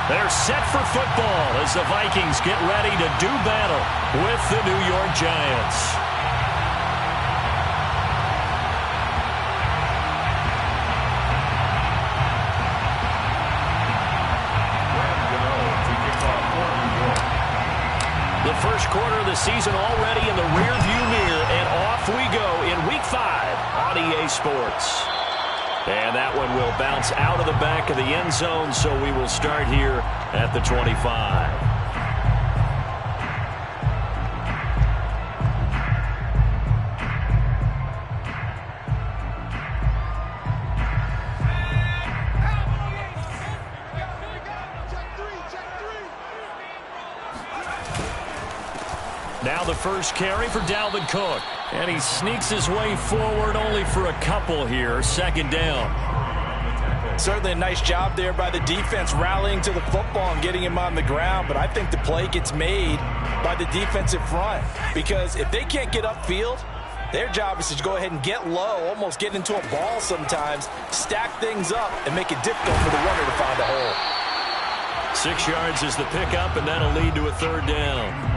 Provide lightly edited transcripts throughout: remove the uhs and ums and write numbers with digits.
They're set for football as the Vikings get ready to do battle with the New York Giants. The first quarter of the season already in the rearview mirror, and off we go in Week 5 on EA Sports. And that one will bounce out of the back of the end zone, so we will start here at the 25. Now the first carry for Dalvin Cook. And he sneaks his way forward only for a couple here. Second down. Certainly a nice job there by the defense rallying to the football and getting him on the ground. But I think the play gets made by the defensive front. Because if they can't get upfield, their job is to go ahead and get low, almost get into a ball sometimes, stack things up, and make it difficult for the runner to find a hole. 6 yards is the pickup, and that'll lead to a third down.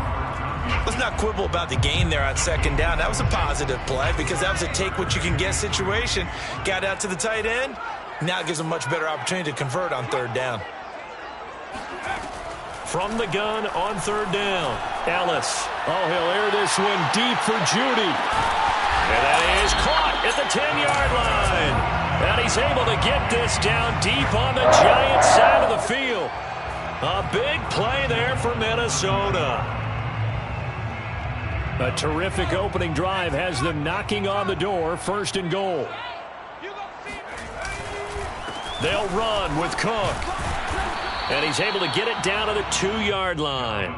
Let's not quibble about the gain there on second down. That was a positive play because that was a take-what-you-can-get situation. Got out to the tight end. Now it gives them a much better opportunity to convert on third down. From the gun on third down, Ellis. Oh, he'll air this one deep for Judy. And that is caught at the 10-yard line. And he's able to get this down deep on the Giants side of the field. A big play there for Minnesota. A terrific opening drive has them knocking on the door. First and goal. They'll run with Cook. And he's able to get it down to the 2-yard line.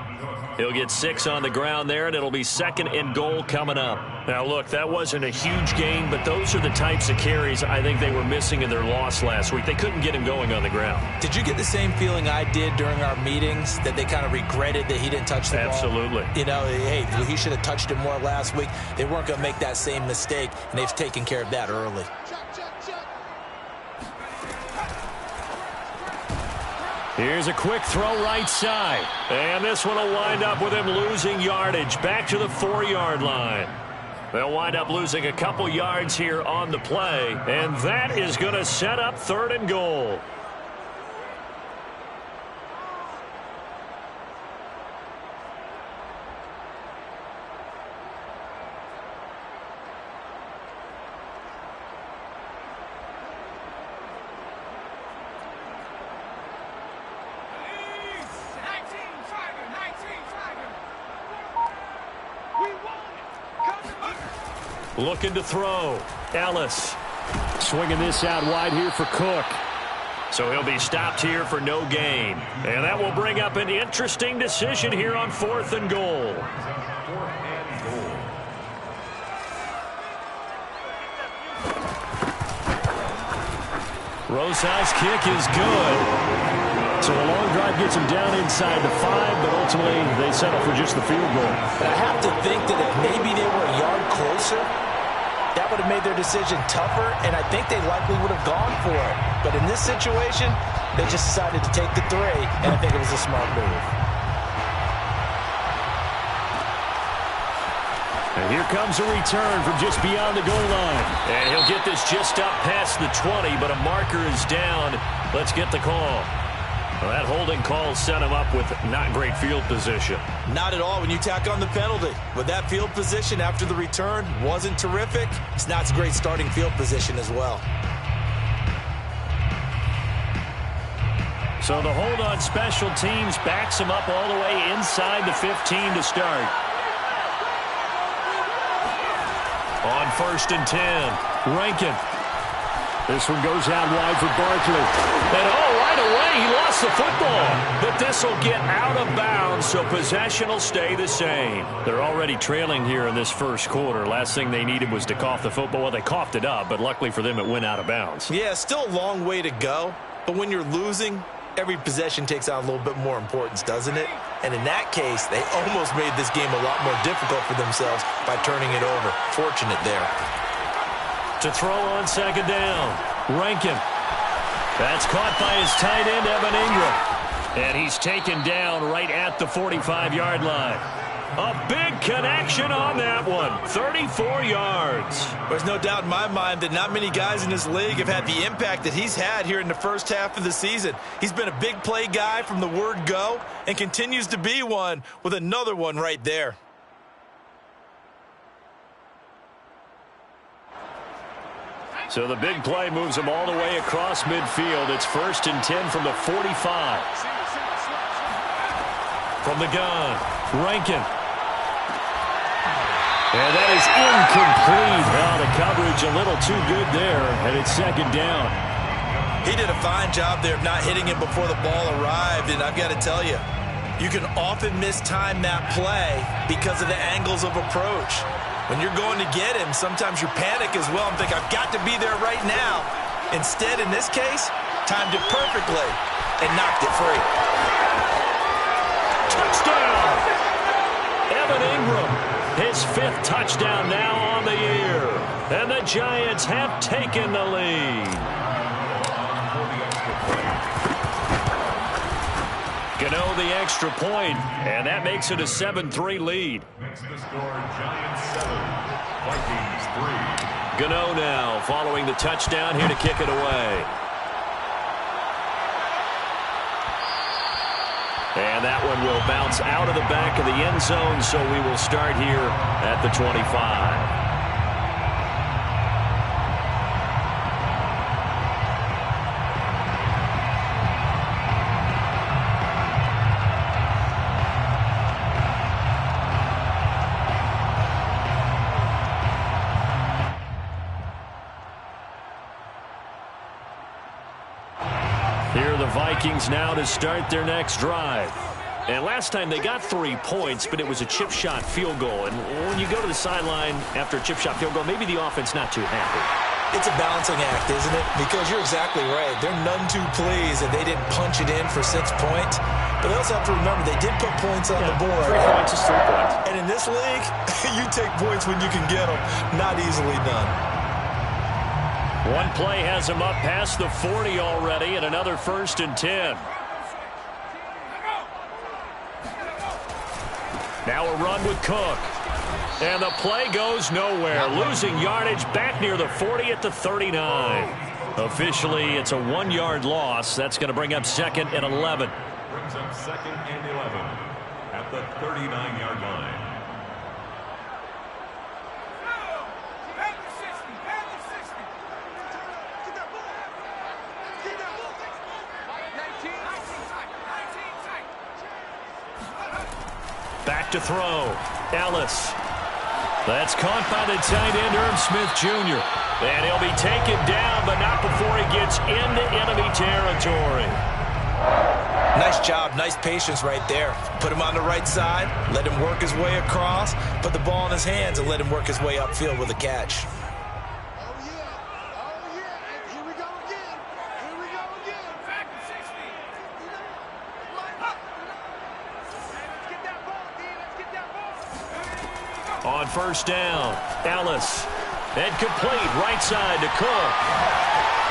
He'll get 6 on the ground there, and it'll be second and goal coming up. Now, look, that wasn't a huge gain, but those are the types of carries I think they were missing in their loss last week. They couldn't get him going on the ground. Did you get the same feeling I did during our meetings, that they kind of regretted that he didn't touch the ball? Absolutely. You know, hey, he should have touched it more last week. They weren't going to make that same mistake, and they've taken care of that early. Here's a quick throw right side. And this one will wind up with him losing yardage back to the 4-yard line. They'll wind up losing a couple yards here on the play. And that is going to set up third and goal. Looking to throw. Ellis swinging this out wide here for Cook. So he'll be stopped here for no gain. And that will bring up an interesting decision here on fourth and goal. Rosa's kick is good. So a long drive gets him down inside the 5, but ultimately they settle for just the field goal. And I have to think that if maybe they were a yard closer, that would have made their decision tougher, and I think they likely would have gone for it. But in this situation, they just decided to take the 3, and I think it was a smart move. And here comes a return from just beyond the goal line. And he'll get this just up past the 20, but a marker is down. Let's get the call. Well, that holding call set him up with not great field position. Not at all when you tack on the penalty. But that field position after the return wasn't terrific. It's not a great starting field position as well. So the hold on special teams backs him up all the way inside the 15 to start. On first and 10, Rankin. This one goes out wide for Barkley. And right away he lost the football. But this will get out of bounds, so possession will stay the same. They're already trailing here in this first quarter. Last thing they needed was to cough the football. Well, they coughed it up, but luckily for them it went out of bounds. Yeah, still a long way to go. But when you're losing, every possession takes on a little bit more importance, doesn't it? And in that case, they almost made this game a lot more difficult for themselves by turning it over. Fortunate there. To throw on second down, Rankin. That's caught by his tight end, Evan Ingram. And he's taken down right at the 45-yard line. A big connection on that one. 34 yards. There's no doubt in my mind that not many guys in this league have had the impact that he's had here in the first half of the season. He's been a big play guy from the word go and continues to be one with another one right there. So the big play moves him all the way across midfield. It's 1st and 10 from the 45. From the gun, Rankin. And that is incomplete. Now the coverage a little too good there, and it's 2nd down. He did a fine job there of not hitting him before the ball arrived, and I've got to tell you, you can often mistime that play because of the angles of approach. When you're going to get him, sometimes you panic as well and think, I've got to be there right now. Instead, in this case, timed it perfectly and knocked it free. Touchdown! Evan Ingram, his 5th touchdown now on the year. And the Giants have taken the lead. Gano the extra point, and that makes it a 7-3 lead. Makes the score Giants 7, Vikings 3. Gano now following the touchdown here to kick it away. And that one will bounce out of the back of the end zone, so we will start here at the 25. Vikings now to start their next drive. And last time they got 3 points, but it was a chip shot field goal. And when you go to the sideline after a chip shot field goal, maybe the offense not too happy. It's a balancing act, isn't it? Because you're exactly right. They're none too pleased that they didn't punch it in for 6 points. But they also have to remember they did put points on the board. 3 points is 3 points. And in this league, you take points when you can get them. Not easily done. One play has him up past the 40 already, and another 1st and 10. Now a run with Cook. And the play goes nowhere. Losing yardage back near the 40 at the 39. Officially, it's a 1-yard loss. That's going to bring up 2nd and 11. Brings up 2nd and 11 at the 39-yard line. Back to throw. Ellis. That's caught by the tight end, Irv Smith Jr. And he'll be taken down, but not before he gets into enemy territory. Nice job, nice patience right there. Put him on the right side, let him work his way across, put the ball in his hands, and let him work his way upfield with a catch. On 1st down, Ellis. And complete right side to Cook.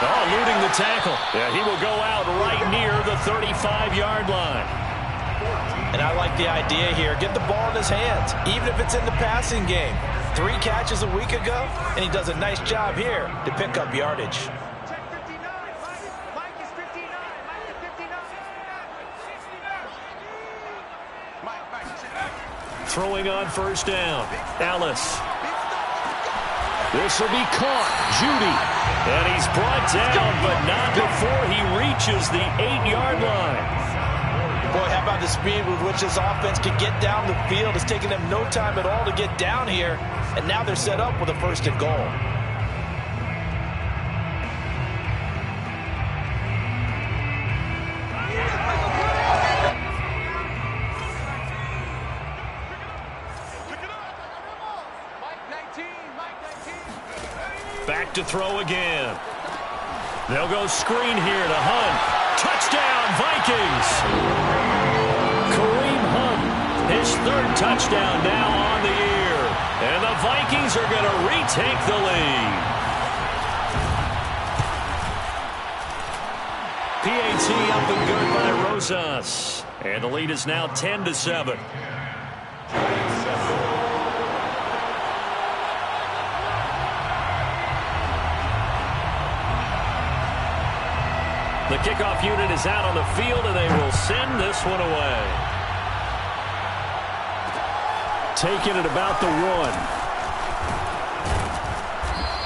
Oh, eluding the tackle. Yeah, he will go out right near the 35-yard line. And I like the idea here. Get the ball in his hands, even if it's in the passing game. 3 catches a week ago, and he does a nice job here to pick up yardage. Throwing on 1st down, Ellis. This will be caught. Judy. And he's brought down, but not before he reaches the 8-yard line. Boy, how about the speed with which this offense can get down the field? It's taken them no time at all to get down here, and now they're set up with a 1st and goal. Back to throw again. They'll go screen here to Hunt. Touchdown, Vikings! Kareem Hunt, his 3rd touchdown now on the year. And the Vikings are going to retake the lead. PAT up and good by Rosas. And the lead is now 10-7. The kickoff unit is out on the field, and they will send this one away. Taking it about the 1.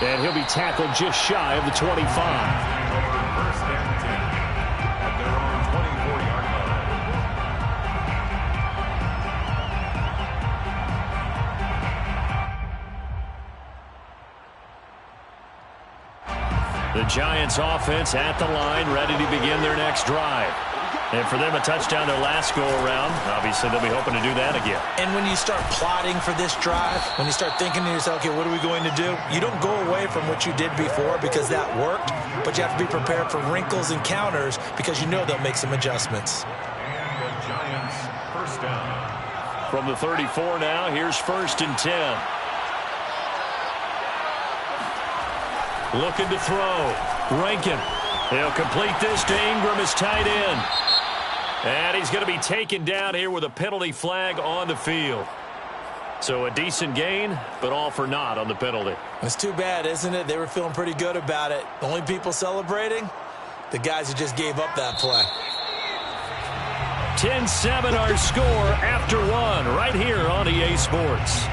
And he'll be tackled just shy of the 25. First and 10 at their own 24-yard line. The Giants offense at the line, ready to begin their next drive. And for them, a touchdown their last go-around. Obviously, they'll be hoping to do that again. And when you start plotting for this drive, when you start thinking to yourself, okay, what are we going to do? You don't go away from what you did before because that worked, but you have to be prepared for wrinkles and counters because you know they'll make some adjustments. And the Giants first down. From the 34 now, here's 1st and 10. Looking to throw. Rankin. He'll complete this to Ingram, his tight end. And he's going to be taken down here with a penalty flag on the field. So a decent gain, but all for naught on the penalty. It's too bad, isn't it? They were feeling pretty good about it. The only people celebrating, the guys who just gave up that play. 10-7 our score after 1 right here on EA Sports.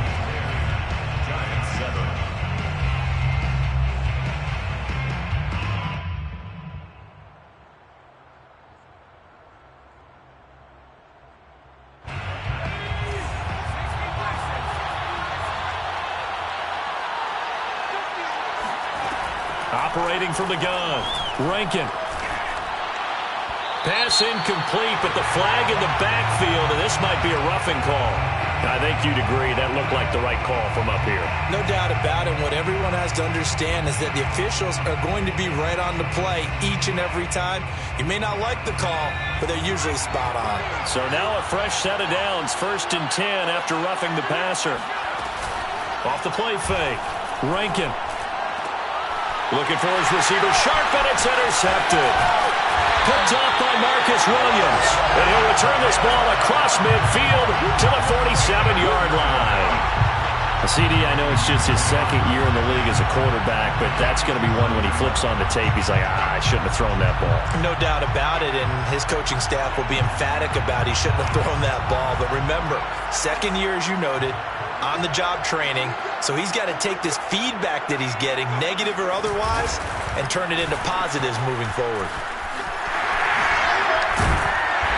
Giants 7. Operating from the gun, Rankin. Pass incomplete, but the flag in the backfield, and this might be a roughing call. I think you'd agree that looked like the right call from up here. No doubt about it. What everyone has to understand is that the officials are going to be right on the play each and every time. You may not like the call, but they're usually spot on. So now a fresh set of downs, 1st and 10 after roughing the passer. Off the play fake, Rankin. Looking for his receiver, sharp, and it's intercepted. Picked off by Marcus Williams. And he'll return this ball across midfield to the 47-yard line. CD, I know it's just his 2nd year in the league as a quarterback, but that's going to be one when he flips on the tape. He's like, I shouldn't have thrown that ball. No doubt about it, and his coaching staff will be emphatic about he shouldn't have thrown that ball. But remember, 2nd year, as you noted, on-the-job training, so he's got to take this feedback that he's getting, negative or otherwise, and turn it into positives moving forward.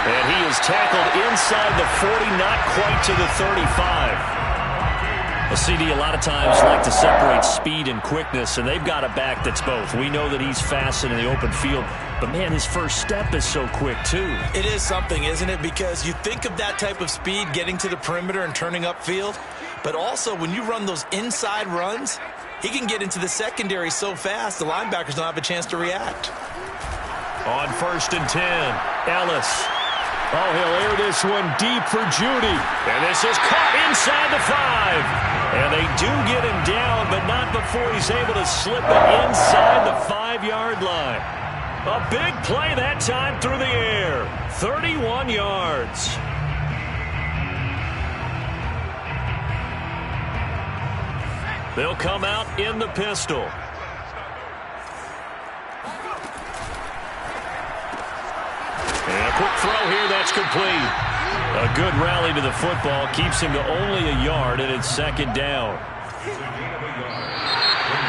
And he is tackled inside the 40, not quite to the 35. A CD a lot of times like to separate speed and quickness, and they've got a back that's both. We know that he's fast in the open field, but, man, his first step is so quick, too. It is something, isn't it? Because you think of that type of speed getting to the perimeter and turning upfield, but also when you run those inside runs, he can get into the secondary so fast the linebackers don't have a chance to react. On 1st and 10, Ellis. Oh, he'll air this one deep for Judy. And this is caught inside the 5. And they do get him down, but not before he's able to slip it inside the 5-yard line. A big play that time through the air. 31 yards. They'll come out in the pistol. And a quick throw here, that's complete. A good rally to the football keeps him to only a yard, and it's 2nd down.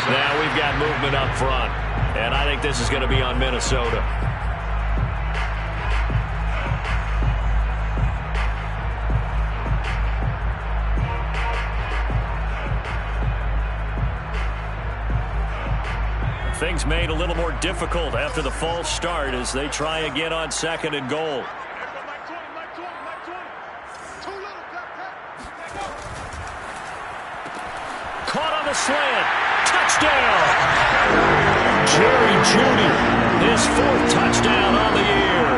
Now we've got movement up front, and I think this is going to be on Minnesota. Things made a little more difficult after the false start as they try again on 2nd and goal. Caught on the slant. Touchdown. Jerry Judy, his 4th touchdown on the year.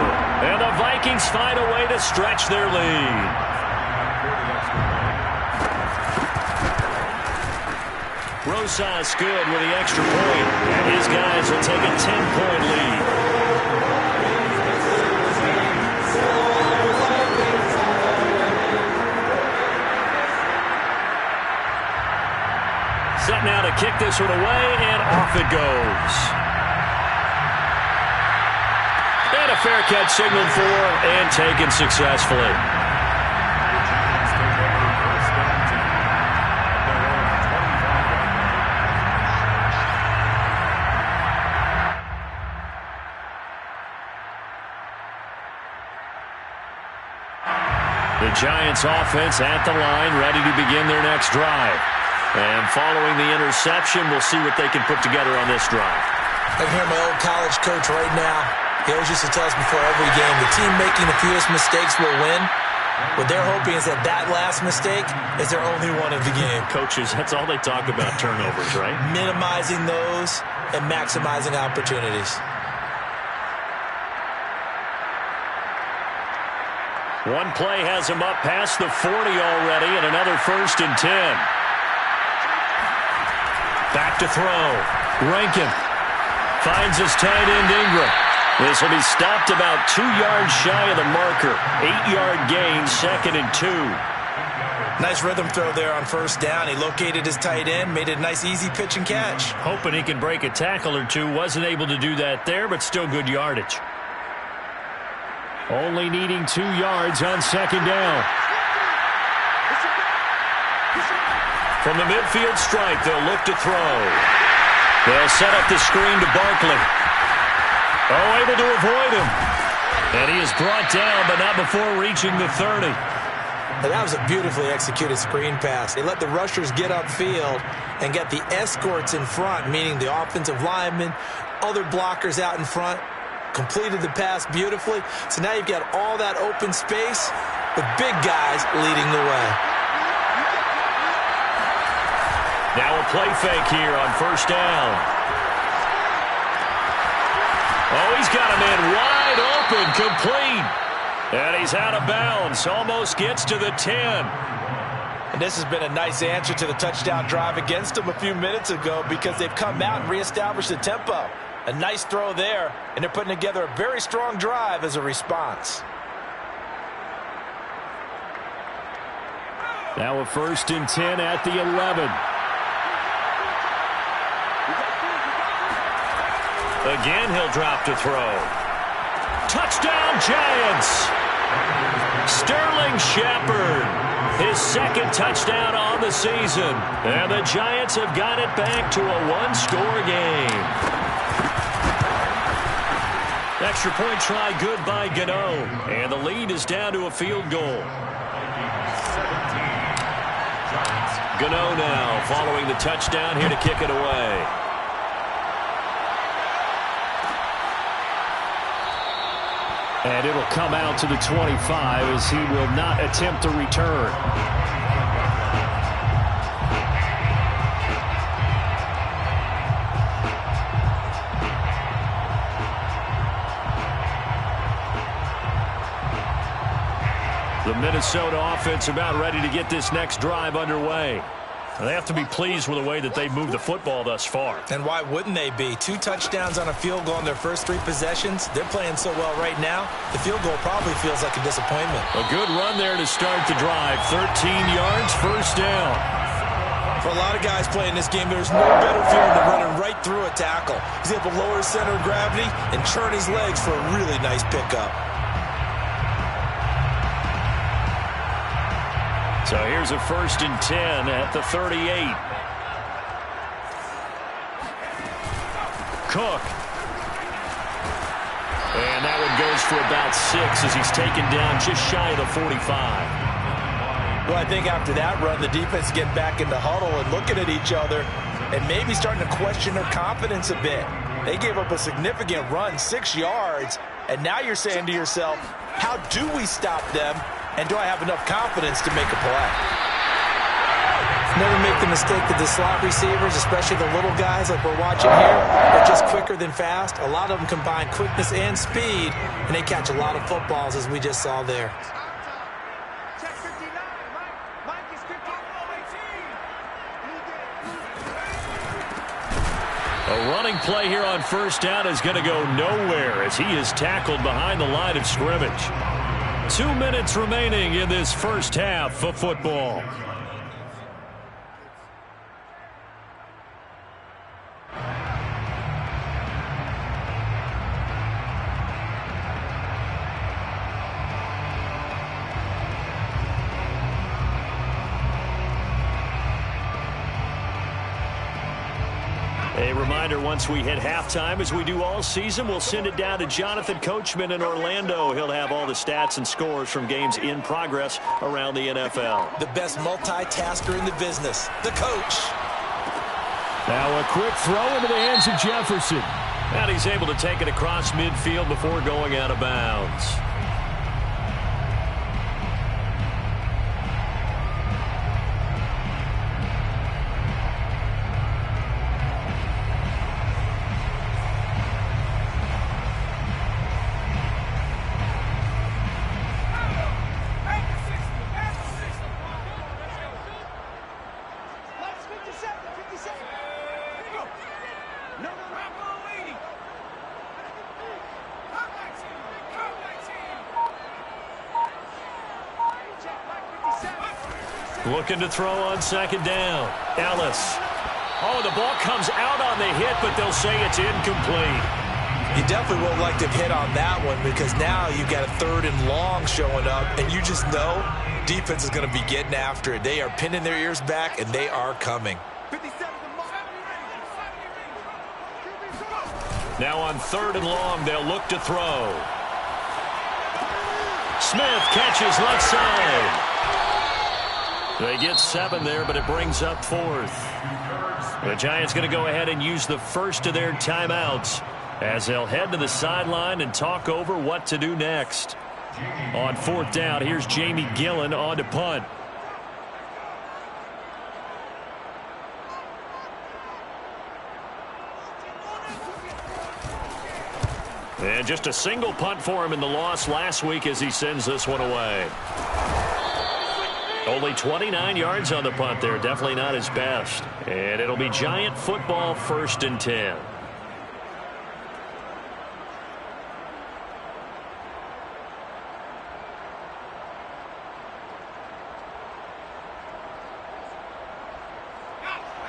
And the Vikings find a way to stretch their lead. Rosas good with the extra point, and his guys will take a 10-point lead. kick this one away, and off it goes. And a fair catch signaled for and taken successfully. The Giants offense at the line, ready to begin their next drive. And following the interception, we'll see what they can put together on this drive. I can hear my old college coach right now. He always used to tell us before every game, the team making the fewest mistakes will win. What they're hoping is that that last mistake is their only one of the game. Coaches, that's all they talk about, turnovers, right? Minimizing those and maximizing opportunities. One play has him up past the 40 already, and another 1st and 10. Back to throw. Rankin finds his tight end Ingram. This will be stopped about 2 yards shy of the marker. 8-yard gain, 2nd and 2. Nice rhythm throw there on 1st down. He located his tight end, made it a nice easy pitch and catch. Hoping he can break a tackle or two. Wasn't able to do that there, but still good yardage. Only needing 2 yards on 2nd down. From the midfield strike, they'll look to throw. They'll set up the screen to Barkley. Oh, able to avoid him. And he is brought down, but not before reaching the 30. Now, that was a beautifully executed screen pass. They let the rushers get upfield and get the escorts in front, meaning the offensive linemen, other blockers out in front. Completed the pass beautifully. So now you've got all that open space with big guys leading the way. Now a play fake here on 1st down. Oh, he's got a man wide open, complete. And he's out of bounds. Almost gets to the 10. And this has been a nice answer to the touchdown drive against them a few minutes ago because they've come out and reestablished the tempo. A nice throw there, and they're putting together a very strong drive as a response. Now a 1st and 10 at the 11. Again, he'll drop to throw. Touchdown, Giants! Sterling Shepard, his 2nd touchdown on the season. And the Giants have got it back to a 1-score game. Extra point try good by Gano. And the lead is down to a field goal. Gano now following the touchdown here to kick it away. And it'll come out to the 25 as he will not attempt to return. The Minnesota offense about ready to get this next drive underway. They have to be pleased with the way that they've moved the football thus far. And why wouldn't they be? 2 touchdowns on a field goal in their first 3 possessions. They're playing so well right now, the field goal probably feels like a disappointment. A good run there to start the drive. 13 yards, 1st down. For a lot of guys playing this game, there's no better feeling than running right through a tackle. He's able to lower his center of gravity and churn his legs for a really nice pickup. So here's a 1st and 10 at the 38. Cook. And that one goes for about 6 as he's taken down just shy of the 45. Well, I think after that run, the defense getting back in the huddle and looking at each other and maybe starting to question their confidence a bit. They gave up a significant run, 6 yards, and now you're saying to yourself, how do we stop them? And do I have enough confidence to make a play? Never make the mistake that the slot receivers, especially the little guys like we're watching here, are just quicker than fast. A lot of them combine quickness and speed, and they catch a lot of footballs, as we just saw there. A running play here on 1st down is going to go nowhere as he is tackled behind the line of scrimmage. 2 minutes remaining in this first half of football. A reminder, once we hit halftime, as we do all season, we'll send it down to Jonathan Coachman in Orlando. He'll have all the stats and scores from games in progress around the NFL. The best multitasker in the business, the coach. Now a quick throw into the hands of Jefferson. And he's able to take it across midfield before going out of bounds. Looking to throw on second down. Ellis. Oh, the ball comes out on the hit, but they'll say it's incomplete. You definitely won't like to hit on that one because now you've got a 3rd and long showing up, and you just know defense is going to be getting after it. They are pinning their ears back, and they are coming. Now on 3rd and long, they'll look to throw. Smith catches left side. They get 7 there, but it brings up 4th. The Giants going to go ahead and use the first of their timeouts as they'll head to the sideline and talk over what to do next. On 4th down, here's Jamie Gillen on to punt. And just a single punt for him in the loss last week as he sends this one away. Only 29 yards on the punt there. Definitely not his best. And it'll be Giant football, 1st and 10.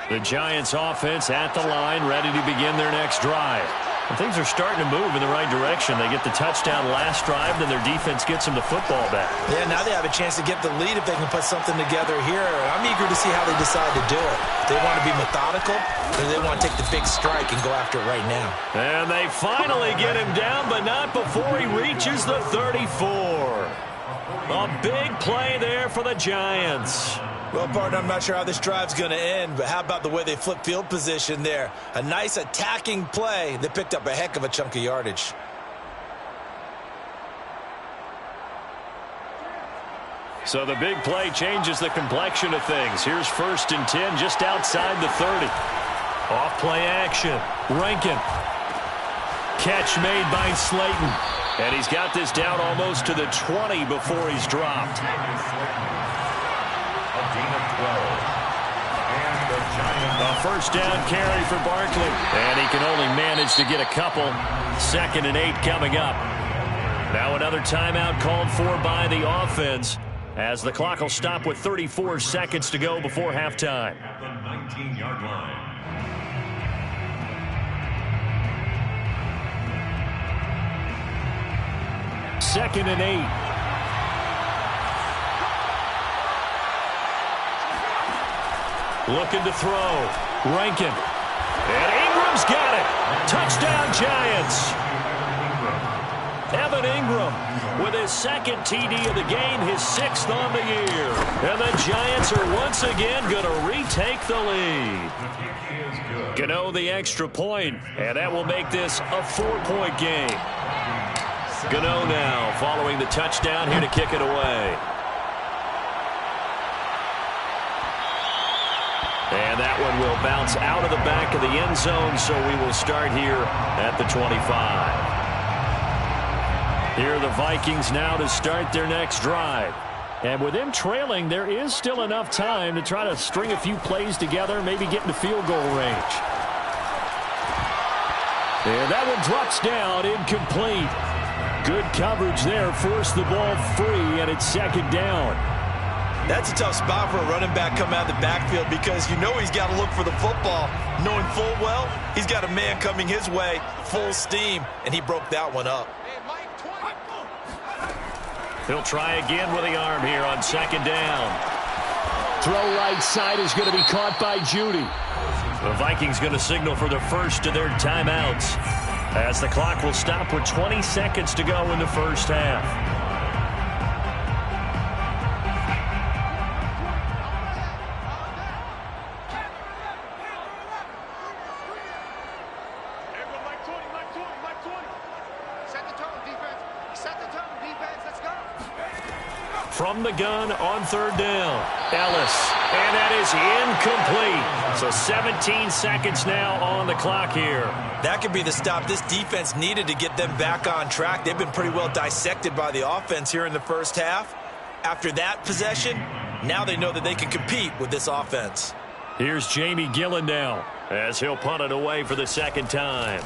The Giants offense at the line, ready to begin their next drive. And things are starting to move in the right direction. They get the touchdown last drive, then their defense gets them the football back. Yeah, now they have a chance to get the lead if they can put something together here. I'm eager to see how they decide to do it. They want to be methodical, or they want to take the big strike and go after it right now. And they finally get him down, but not before he reaches the 34. A big play there for the Giants. Well, partner, I'm not sure how this drive's going to end, but how about the way they flip field position there? A nice attacking play that picked up a heck of a chunk of yardage. So the big play changes the complexion of things. Here's 1st and 10 just outside the 30. Off play action. Rankin. Catch made by Slayton. And he's got this down almost to the 20 before he's dropped. A 1st down carry for Barkley. And he can only manage to get a couple. 2nd and 8 coming up. Now another timeout called for by the offense as the clock will stop with 34 seconds to go before halftime. At the 19-yard line. 2nd and 8. Looking to throw. Rankin. And Ingram's got it. Touchdown, Giants. Evan Ingram with his 2nd TD of the game, his 6th on the year. And the Giants are once again going to retake the lead. Gano the extra point, and that will make this a 4-point game. Gano now following the touchdown here to kick it away. And that one will bounce out of the back of the end zone, so we will start here at the 25. Here are the Vikings now to start their next drive. And with them trailing, there is still enough time to try to string a few plays together, maybe get into field goal range. And that one drops down, incomplete. Good coverage there, forced the ball free, and it's 2nd down. That's a tough spot for a running back coming out of the backfield because you know he's got to look for the football, knowing full well he's got a man coming his way, full steam, and he broke that one up. He'll try again with the arm here on 2nd down. Throw right side is going to be caught by Judy. The Vikings going to signal for the first of their timeouts, as the clock will stop with 20 seconds to go in the first half. From the gun on third down, Ellis, and that is incomplete. So 17 seconds now on the clock here. That could be the stop this defense needed to get them back on track. They've been pretty well dissected by the offense here in the first half. After that possession, now they know that they can compete with this offense. Here's Jamie Gillen now, as he'll punt it away for the second time.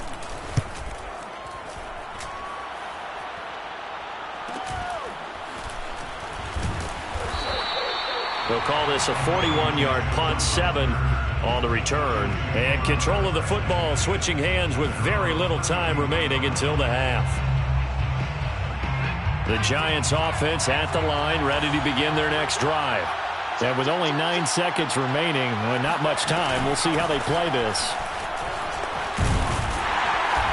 They'll call this a 41-yard punt, 7 on the return. And control of the football switching hands with very little time remaining until the half. The Giants offense at the line, ready to begin their next drive. And with only 9 seconds remaining, and not much time, we'll see how they play this.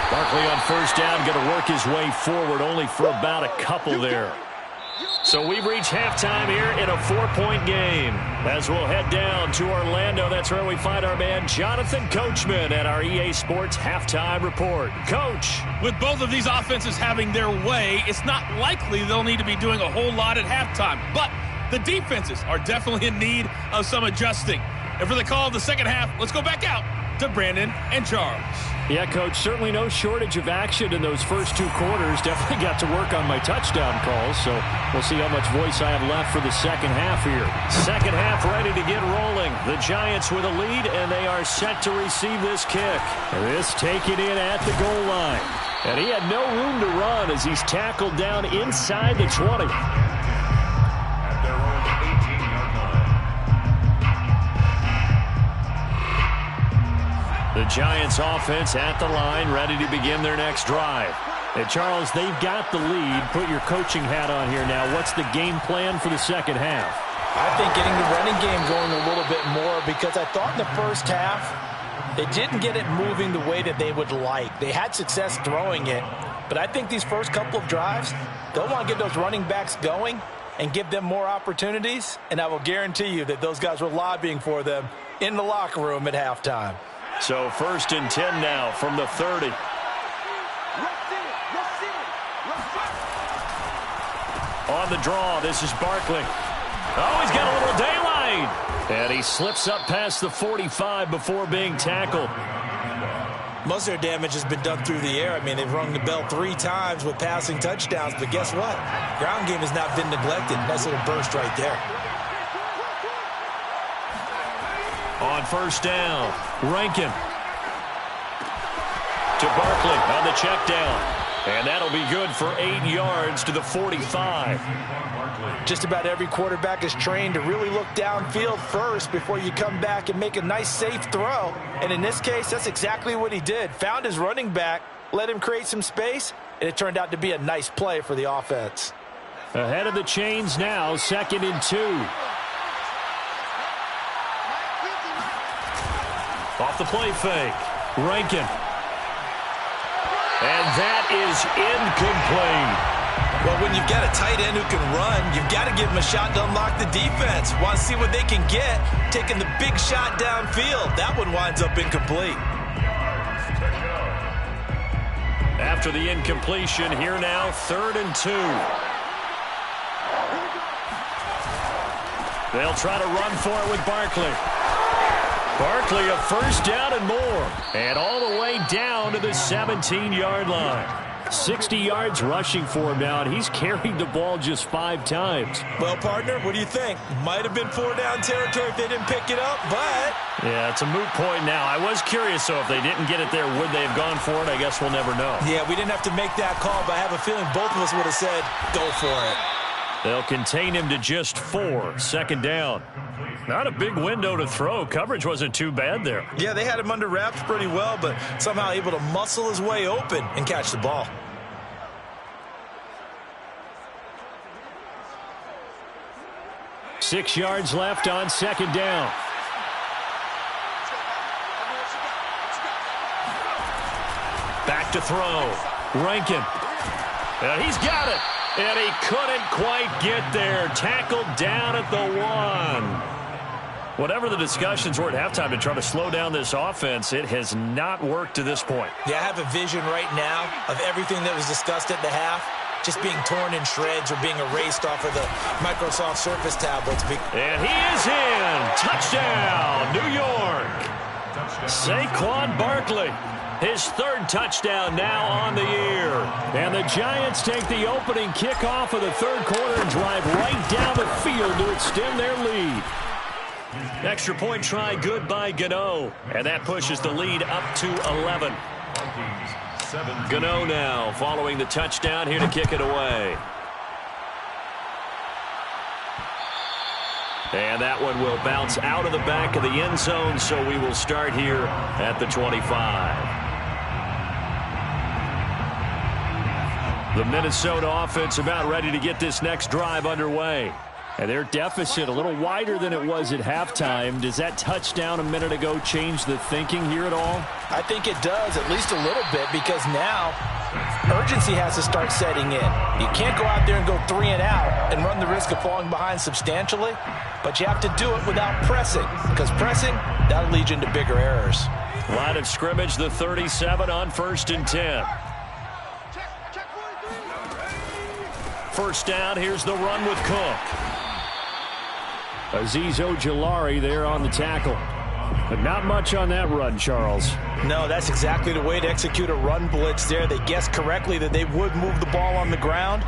Barkley on first down, going to work his way forward, only for about a couple there. So we've reached halftime here in a 4-point game. As we'll head down to Orlando, that's where we find our man Jonathan Coachman at our EA Sports Halftime Report. Coach. With both of these offenses having their way, it's not likely they'll need to be doing a whole lot at halftime. But the defenses are definitely in need of some adjusting. And for the call of the second half, let's go back out to Brandon and Charles. Yeah, Coach, certainly no shortage of action in those first 2 quarters. Definitely got to work on my touchdown calls, so we'll see how much voice I have left for the second half here. Second half ready to get rolling. The Giants with a lead, and they are set to receive this kick. This taken in at the goal line. And he had no room to run as he's tackled down inside the 20. The Giants offense at the line, ready to begin their next drive. And Charles, they've got the lead. Put your coaching hat on here now. What's the game plan for the second half? I think getting the running game going a little bit more, because I thought in the first half they didn't get it moving the way that they would like. They had success throwing it, but I think these first couple of drives, they'll want to get those running backs going and give them more opportunities, and I will guarantee you that those guys were lobbying for them in the locker room at halftime. So 1st and 10 now from the 30. On the draw, this is Barkley. Oh, he's got a little daylight. And he slips up past the 45 before being tackled. Most of their damage has been done through the air. I mean, they've rung the bell 3 times with passing touchdowns, but guess what? Ground game has not been neglected. Nice little burst right there. On first down, Rankin to Barkley on the check down. And that'll be good for 8 yards to the 45. Just about every quarterback is trained to really look downfield first before you come back and make a nice, safe throw. And in this case, that's exactly what he did. Found his running back, let him create some space, and it turned out to be a nice play for the offense. Ahead of the chains now, 2nd and 2. Off the play fake, Rankin. And that is incomplete. Well, when you've got a tight end who can run, you've got to give him a shot to unlock the defense. Want to see what they can get, taking the big shot downfield. That one winds up incomplete. After the incompletion, here now, 3rd and 2. They'll try to run for it with Barkley. Barkley a first down and more. And all the way down to the 17-yard line. 60 yards rushing for him now, and he's carried the ball just 5 times. Well, partner, what do you think? Might have been 4-down territory if they didn't pick it up, but... Yeah, it's a moot point now. I was curious, though, if they didn't get it there, would they have gone for it? I guess we'll never know. Yeah, we didn't have to make that call, but I have a feeling both of us would have said, go for it. They'll contain him to just 4, 2nd down. Not a big window to throw. Coverage wasn't too bad there. Yeah, they had him under wraps pretty well, but somehow able to muscle his way open and catch the ball. Six yards left on 2nd down. to throw. Rankin. And he's got it. And he couldn't quite get there. Tackled down at the 1. Whatever the discussions were at halftime to try to slow down this offense, it has not worked to this point. Yeah, I have a vision right now of everything that was discussed at the half just being torn in shreds or being erased off of the Microsoft Surface tablets. And he is in. Touchdown, New York. Saquon Barkley. His third touchdown now on the year. And the Giants take the opening kickoff of the third quarter and drive right down the field to extend their lead. Extra point try good by Gano. And that pushes the lead up to 11. Gano now following the touchdown here to kick it away. And that one will bounce out of the back of the end zone, so we will start here at the 25. The Minnesota offense about ready to get this next drive underway. And their deficit a little wider than it was at halftime. Does that touchdown a minute ago change the thinking here at all? I think it does, at least a little bit, because now urgency has to start setting in. You can't go out there and go 3 and out and run the risk of falling behind substantially, but you have to do it without pressing, because pressing, that'll lead you into bigger errors. Line of scrimmage, the 37 on 1st and 10. First down, here's the run with Cook. Azeez Ojulari there on the tackle. But not much on that run, Charles. No, that's exactly the way to execute a run blitz there. They guessed correctly that they would move the ball on the ground,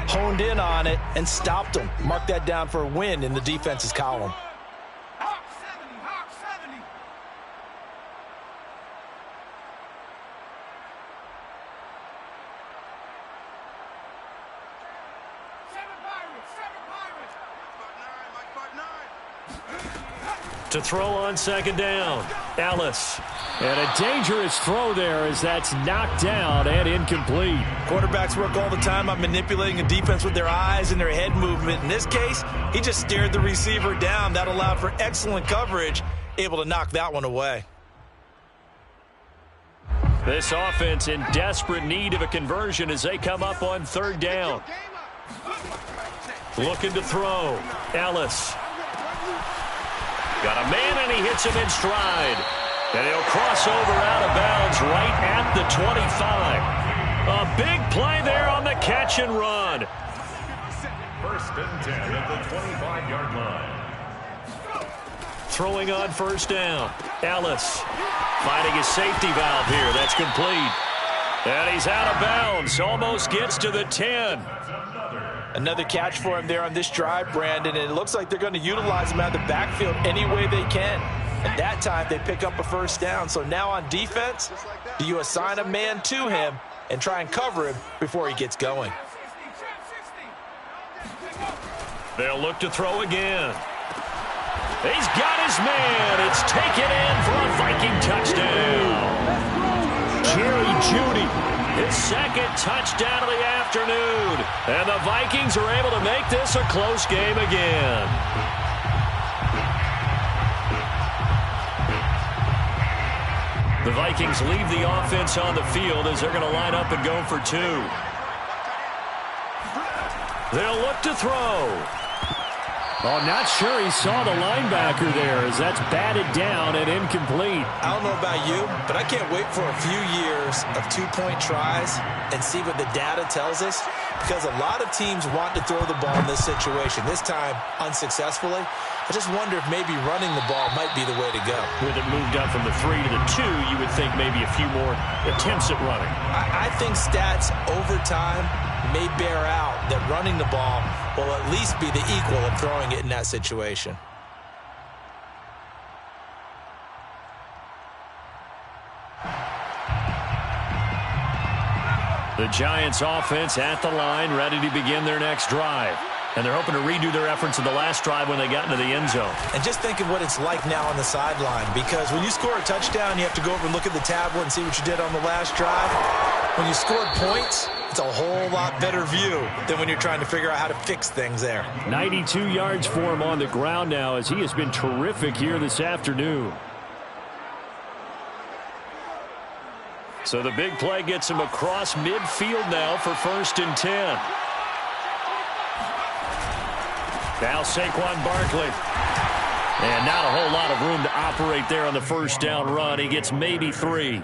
honed in on it, and stopped them. Mark that down for a win in the defense's column. To throw on 2nd down. Ellis. And a dangerous throw there as that's knocked down and incomplete. Quarterbacks work all the time on manipulating a defense with their eyes and their head movement. In this case, he just stared the receiver down. That allowed for excellent coverage, able to knock that one away. This offense in desperate need of a conversion as they come up on 3rd down. Looking to throw. Ellis. Got a man, and he hits him in stride. And he'll cross over out of bounds right at the 25. A big play there on the catch and run. 1st and 10 at the 25-yard line. Throwing on 1st down. Ellis finding his safety valve here. That's complete. And he's out of bounds. Almost gets to the 10. Another catch for him there on this drive, Brandon, and it looks like they're going to utilize him out of the backfield any way they can. And that time they pick up a 1st down. So now on defense, do you assign a man to him and try and cover him before he gets going? They'll look to throw again. He's got his man. It's taken in for a Viking touchdown. Jerry Jeudy, his 2nd touchdown of the afternoon. And the Vikings are able to make this a close game again. The Vikings leave the offense on the field as they're going to line up and go for 2. They'll look to throw. Oh, not sure he saw the linebacker there as that's batted down and incomplete. I don't know about you, but I can't wait for a few years of 2-point tries and see what the data tells us, because a lot of teams want to throw the ball in this situation. This time, unsuccessfully. I just wonder if maybe running the ball might be the way to go. With it moved up from the 3 to the 2, you would think maybe a few more attempts at running. I think stats over time may bear out that running the ball will at least be the equal of throwing it in that situation. The Giants offense at the line, ready to begin their next drive. And they're hoping to redo their efforts in the last drive when they got into the end zone. And just think of what it's like now on the sideline, because when you score a touchdown, you have to go over and look at the tablet and see what you did on the last drive. When you scored points, it's a whole lot better view than when you're trying to figure out how to fix things there. 92 yards for him on the ground now as he has been terrific here this afternoon. So the big play gets him across midfield now for 1st and 10. Now Saquon Barkley. And not a whole lot of room to operate there on the first down run. He gets maybe 3.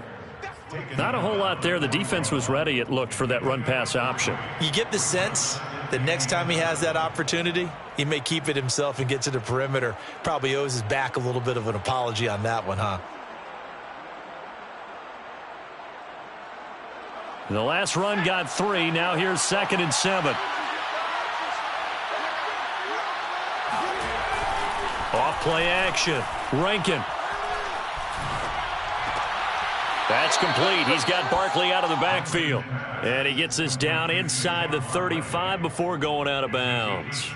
Not a whole lot there. The defense was ready, it looked, for that run-pass option. You get the sense that next time he has that opportunity, he may keep it himself and get to the perimeter. Probably owes his back a little bit of an apology on that one, huh? The last run got 3. Now here's 2nd and 7. Off play action. Rankin. That's complete. He's got Barkley out of the backfield. And he gets this down inside the 35 before going out of bounds.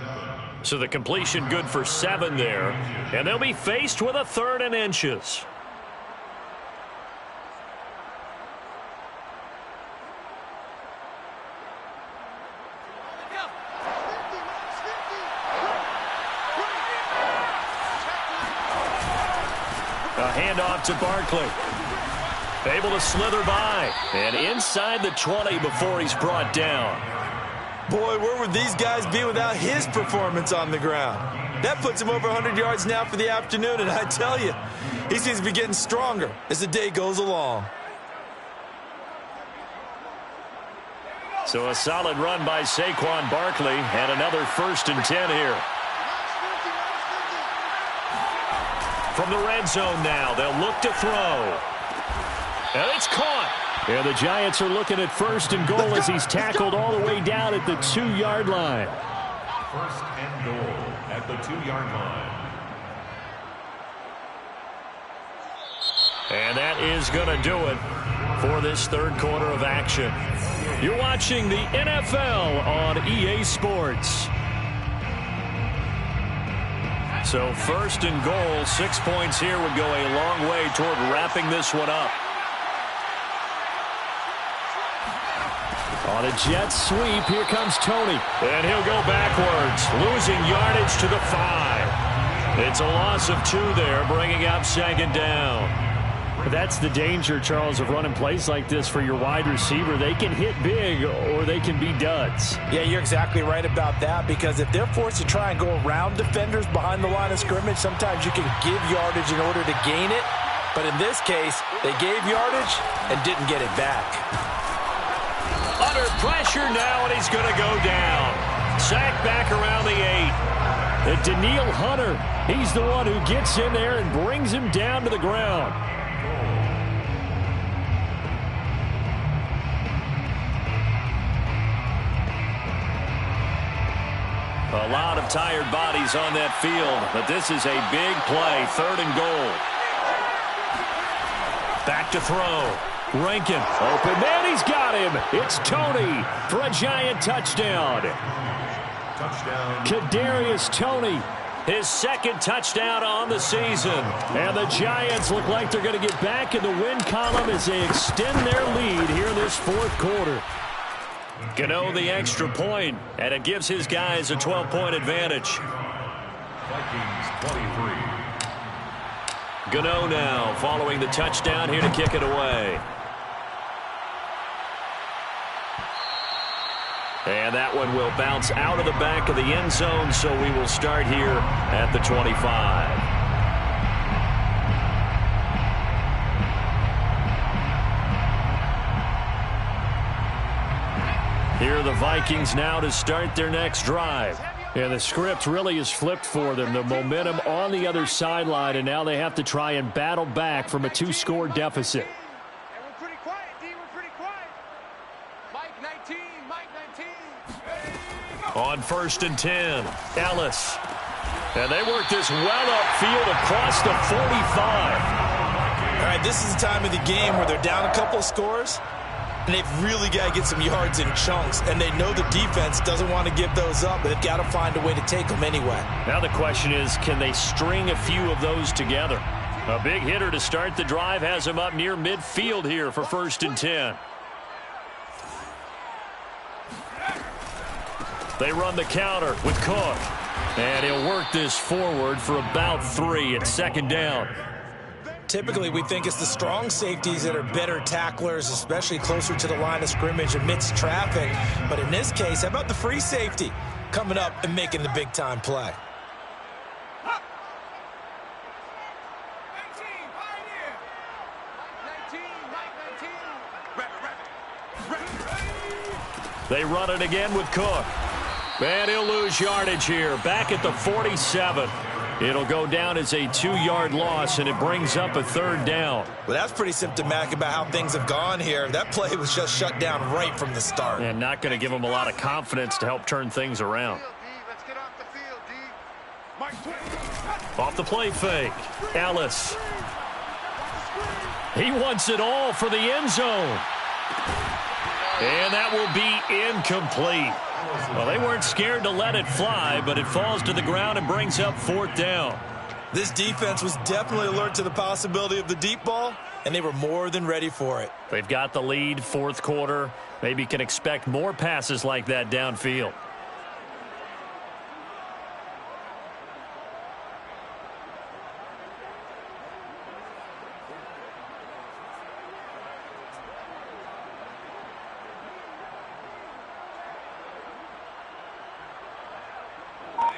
So the completion good for 7 there. And they'll be faced with a 3rd and inches. A handoff to Barkley. Able to slither by. And inside the 20 before he's brought down. Boy, where would these guys be without his performance on the ground? That puts him over 100 yards now for the afternoon, and I tell you, he seems to be getting stronger as the day goes along. So a solid run by Saquon Barkley, and another 1st and 10 here. From the red zone now, they'll look to throw. And it's caught. And the Giants are looking at 1st and goal as he's tackled all the way down at the 2-yard line. 1st and goal at the 2-yard line. And that is going to do it for this 3rd quarter of action. You're watching the NFL on EA Sports. So 1st and goal, 6 points here would go a long way toward wrapping this one up. On a jet sweep, here comes Tony. And he'll go backwards, losing yardage to the 5. It's a loss of 2 there, bringing up 2nd down. That's the danger, Charles, of running plays like this for your wide receiver. They can hit big or they can be duds. Yeah, you're exactly right about that, because if they're forced to try and go around defenders behind the line of scrimmage, sometimes you can give yardage in order to gain it. But in this case, they gave yardage and didn't get it back. Under pressure now, and he's going to go down. Sacked back around the 8. And Daniil Hunter, he's the one who gets in there and brings him down to the ground. A lot of tired bodies on that field, but this is a big play. 3rd and goal. Back to throw. Rankin, open man, he's got him. It's Tony for a Giant touchdown. Touchdown. Kadarius Toney, his 2nd touchdown on the season. And the Giants look like they're going to get back in the win column as they extend their lead here in this 4th quarter. Gano the extra point, and it gives his guys a 12-point advantage. Vikings 23. Gano now following the touchdown here to kick it away. And that one will bounce out of the back of the end zone, so we will start here at the 25. Here are the Vikings now to start their next drive. And the script really is flipped for them. The momentum on the other sideline, and now they have to try and battle back from a 2-score deficit. And we're pretty quiet, D. We're pretty quiet. Mike 19, Mike 19. On 1st and 10, Ellis. And they work this well upfield across the 45. All right, this is the time of the game where they're down a couple of scores, and they've really got to get some yards in chunks, and they know the defense doesn't want to give those up, but they've got to find a way to take them anyway. Now the question is, can they string a few of those together? A big hitter to start the drive has him up near midfield here for 1st and 10. They run the counter with Cook, and he'll work this forward for about 3 at 2nd down. Typically, we think it's the strong safeties that are better tacklers, especially closer to the line of scrimmage amidst traffic. But in this case, how about the free safety coming up and making the big-time play? They run it again with Cook. And he'll lose yardage here. Back at the 47. It'll go down as a 2-yard loss, and it brings up a 3rd down. Well, that's pretty symptomatic about how things have gone here. That play was just shut down right from the start. And not going to give them a lot of confidence to help turn things around. Let's get off the field, D. Off the play fake. Ellis. He wants it all for the end zone. And that will be incomplete. Well, they weren't scared to let it fly, but it falls to the ground and brings up 4th down. This defense was definitely alert to the possibility of the deep ball, and they were more than ready for it. They've got the lead, 4th quarter. Maybe can expect more passes like that downfield.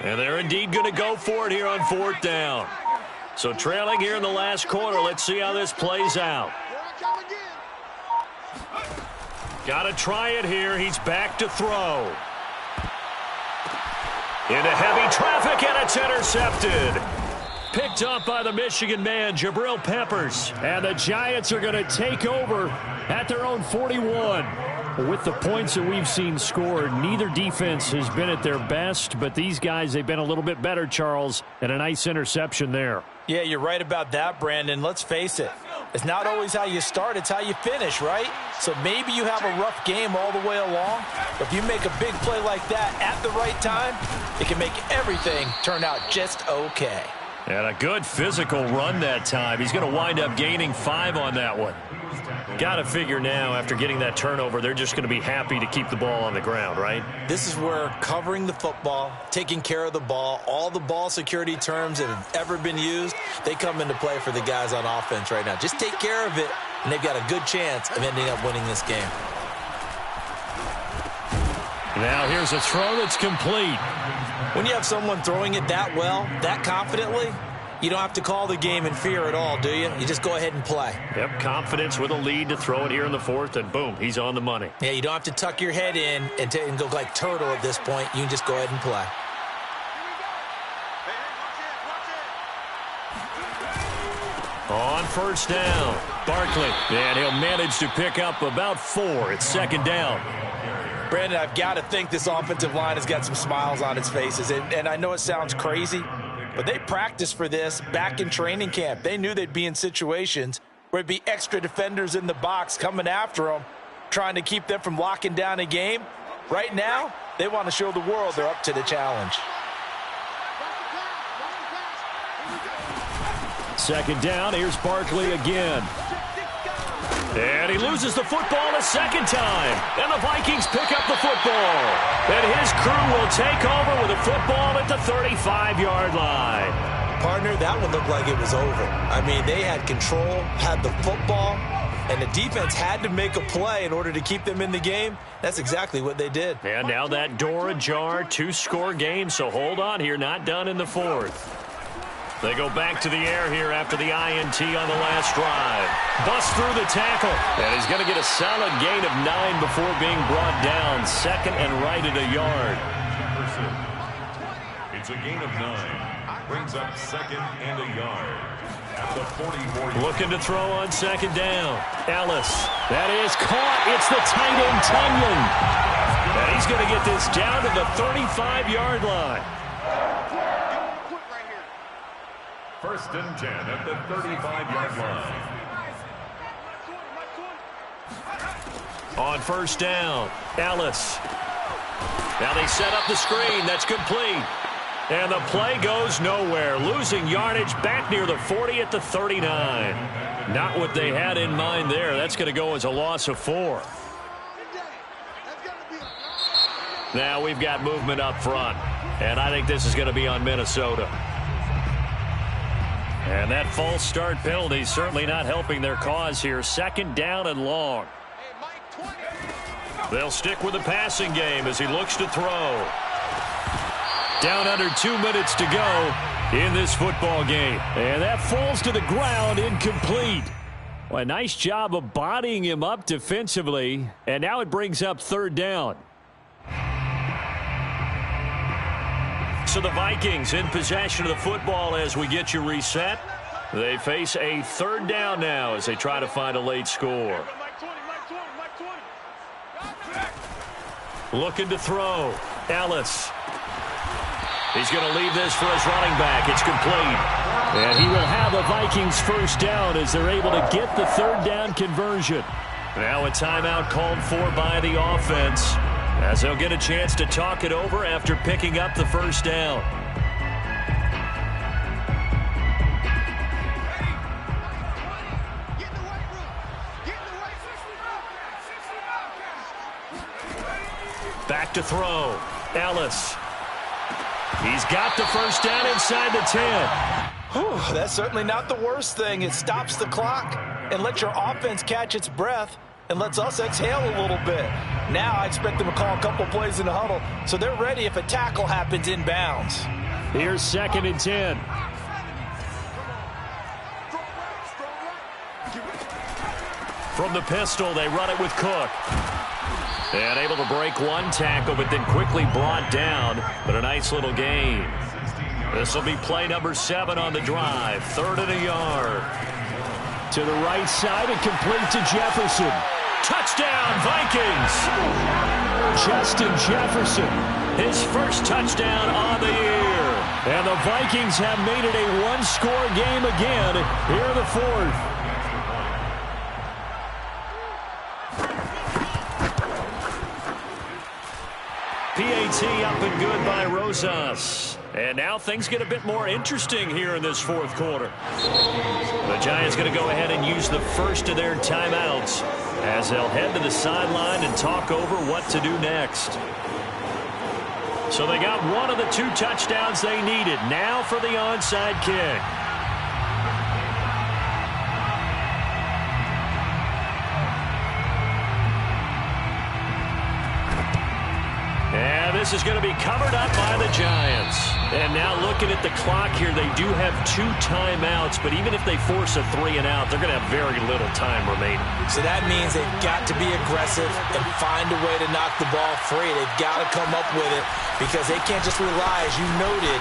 And they're indeed going to go for it here on 4th down. So trailing here in the last quarter. Let's see how this plays out. Got to try it here. He's back to throw. Into heavy traffic, and it's intercepted. Picked up by the Michigan man, Jabril Peppers. And the Giants are going to take over at their own 41. With the points that we've seen scored, neither defense has been at their best, but these guys, they've been a little bit better, Charles, and a nice interception there. Yeah, you're right about that, Brandon. Let's face it. It's not always how you start, it's how you finish, right? So maybe you have a rough game all the way along, but if you make a big play like that at the right time, it can make everything turn out just okay. And a good physical run that time. He's going to wind up gaining 5 on that one. Got to figure now, after getting that turnover, they're just going to be happy to keep the ball on the ground, right? This is where covering the football, taking care of the ball, all the ball security terms that have ever been used, they come into play for the guys on offense right now. Just take care of it, and they've got a good chance of ending up winning this game. Now here's a throw that's complete. When you have someone throwing it that well, that confidently, you don't have to call the game in fear at all, do you? You just go ahead and play. Yep, confidence with a lead to throw it here in the 4th, and boom, he's on the money. Yeah, you don't have to tuck your head in and go like turtle at this point. You can just go ahead and play. On 1st down, Barkley, and he'll manage to pick up about 4. It's 2nd down. Brandon, I've got to think this offensive line has got some smiles on its faces, and I know it sounds crazy, but they practiced for this back in training camp. They knew they'd be in situations where it'd be extra defenders in the box coming after them, trying to keep them from locking down a game. Right now, they want to show the world they're up to the challenge. 2nd down, here's Barkley again. And he loses the football a 2nd time. And the Vikings pick up the football. And his crew will take over with a football at the 35-yard line. Partner, that one looked like it was over. I mean, they had control, had the football, and the defense had to make a play in order to keep them in the game. That's exactly what they did. And now that door ajar, 2-score game, so hold on here, not done in the 4th. They go back to the air here after the INT on the last drive. Busts through the tackle. And he's going to get a solid gain of 9 before being brought down. 2nd and right at a yard. It's a gain of 9. Brings up 2nd and a yard. At the 40. Looking to throw on 2nd down. Ellis. That is caught. It's the tight end, Tunyon. And he's going to get this down to the 35-yard line. 1st and 10 at the 35-yard line. On 1st down, Ellis. Now they set up the screen. That's complete. And the play goes nowhere. Losing yardage back near the 40 at the 39. Not what they had in mind there. That's going to go as a loss of 4. Now we've got movement up front. And I think this is going to be on Minnesota. And that false start penalty certainly not helping their cause here. 2nd down and long. They'll stick with the passing game as he looks to throw. Down under 2 minutes to go in this football game. And that falls to the ground, incomplete. Well, a nice job of bodying him up defensively. And now it brings up 3rd down. So the Vikings in possession of the football as we get you reset. They face a 3rd down now as they try to find a late score. Looking to throw. Ellis. He's going to leave this for his running back. It's complete. And he will have a Vikings 1st down as they're able to get the 3rd down conversion. Now a timeout called for by the offense as they'll get a chance to talk it over after picking up the 1st down. Back to throw. Ellis. He's got the 1st down inside the 10. Whew, that's certainly not the worst thing. It stops the clock and lets your offense catch its breath and lets us exhale a little bit. Now I expect them to call a couple plays in the huddle so they're ready if a tackle happens inbounds. Here's 2nd and 10. From the pistol, they run it with Cook. And able to break one tackle, but then quickly brought down. But a nice little gain. This will be play number 7 on the drive. 3rd and a yard. To the right side and complete to Jefferson. Touchdown, Vikings! Justin Jefferson, his 1st touchdown on the year. And the Vikings have made it a one-score game again here in the 4th. PAT up and good by Rosas. And now things get a bit more interesting here in this 4th quarter. The Giants going to go ahead and use the 1st of their timeouts as they'll head to the sideline and talk over what to do next. So they got one of the 2 touchdowns they needed. Now for the onside kick. And this is going to be covered up by the Giants. And now looking at the clock here, they do have 2 timeouts, but even if they force a 3 and out, they're going to have very little time remaining. So that means they've got to be aggressive and find a way to knock the ball free. They've got to come up with it because they can't just rely, as you noted,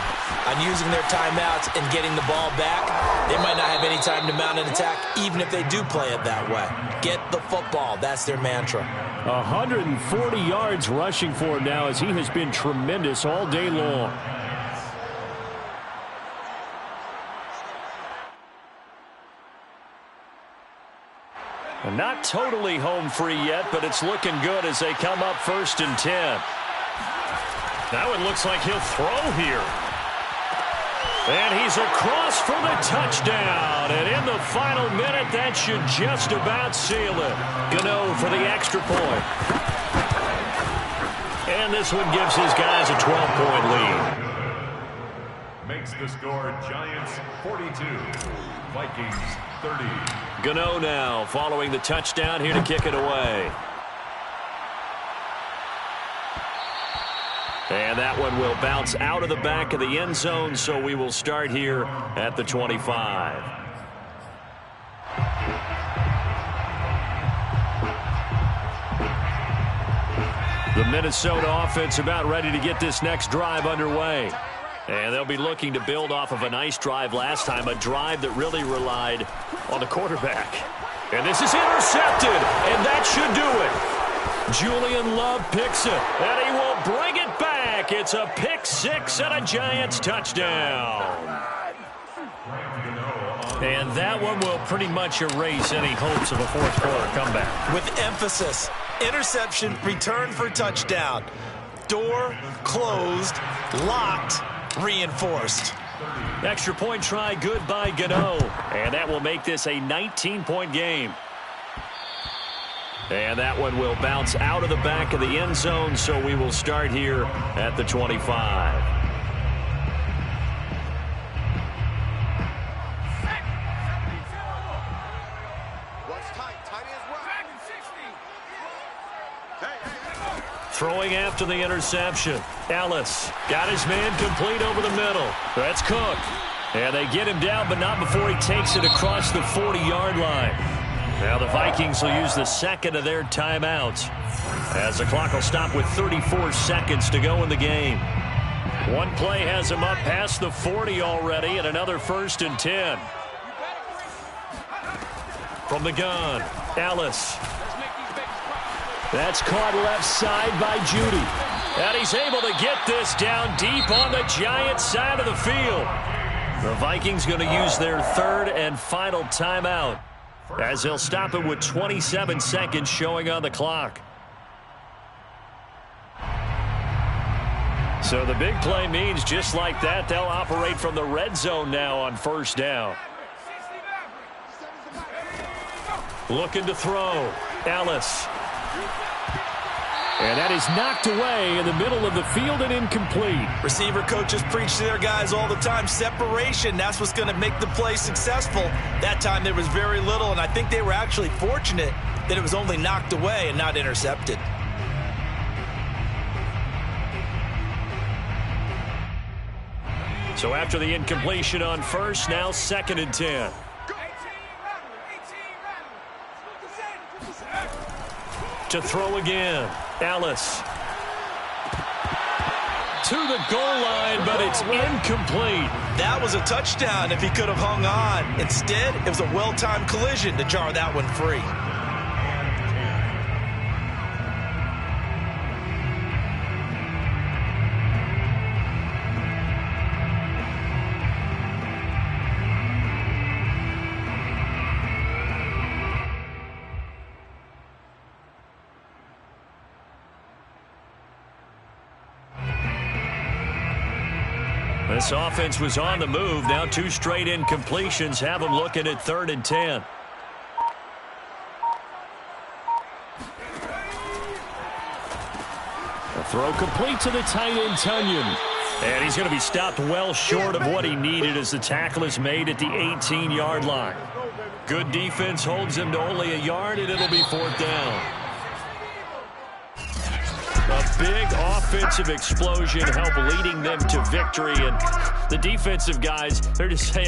on using their timeouts and getting the ball back. They might not have any time to mount an attack, even if they do play it that way. Get the football. That's their mantra. 140 yards rushing for him now as he has been tremendous all day long. And not totally home free yet, but it's looking good as they come up 1st and 10. Now it looks like he'll throw here. And he's across for the touchdown. And in the final minute, that should just about seal it. Gano for the extra point. And this one gives his guys a 12-point lead. Makes the score Giants 42, Vikings 30. Gano now following the touchdown here to kick it away. And that one will bounce out of the back of the end zone, so we will start here at the 25. The Minnesota offense about ready to get this next drive underway. And they'll be looking to build off of a nice drive last time, a drive that really relied on the quarterback. And this is intercepted, and that should do it. Julian Love picks it, and he will bring it back. It's a pick 6 and a Giants touchdown. And that one will pretty much erase any hopes of a 4th quarter comeback. With emphasis, interception, return for touchdown. Door closed, locked, reinforced. Extra point try good by Gano. And that will make this a 19-point game. And that one will bounce out of the back of the end zone, so we will start here at the 25. Throwing after the interception. Ellis got his man complete over the middle. That's Cook. And they get him down, but not before he takes it across the 40-yard line. Now the Vikings will use the second of their timeouts, as the clock will stop with 34 seconds to go in the game. One play has him up past the 40 already, and another 1st and 10. From the gun, Ellis. That's caught left side by Judy. And he's able to get this down deep on the Giants side of the field. The Vikings going to use their 3rd and final timeout, as they'll stop it with 27 seconds showing on the clock. So the big play means just like that, they'll operate from the red zone now on 1st down. Looking to throw. Ellis. And that is knocked away in the middle of the field and incomplete. Receiver coaches preach to their guys all the time. Separation, that's what's going to make the play successful. That time there was very little, and I think they were actually fortunate that it was only knocked away and not intercepted. So after the incompletion on 1st, now 2nd and 10. To throw again. Ellis. To the goal line, but it's incomplete. That was a touchdown if he could have hung on. Instead, it was a well-timed collision to jar that one free. This offense was on the move. Now 2 straight incompletions have them looking at 3rd and 10. A throw complete to the tight end, Tunyon. And he's going to be stopped well short of what he needed as the tackle is made at the 18-yard line. Good defense holds him to only a yard, and it'll be 4th down. A big offensive explosion helped leading them to victory, and the defensive guys, they're just saying,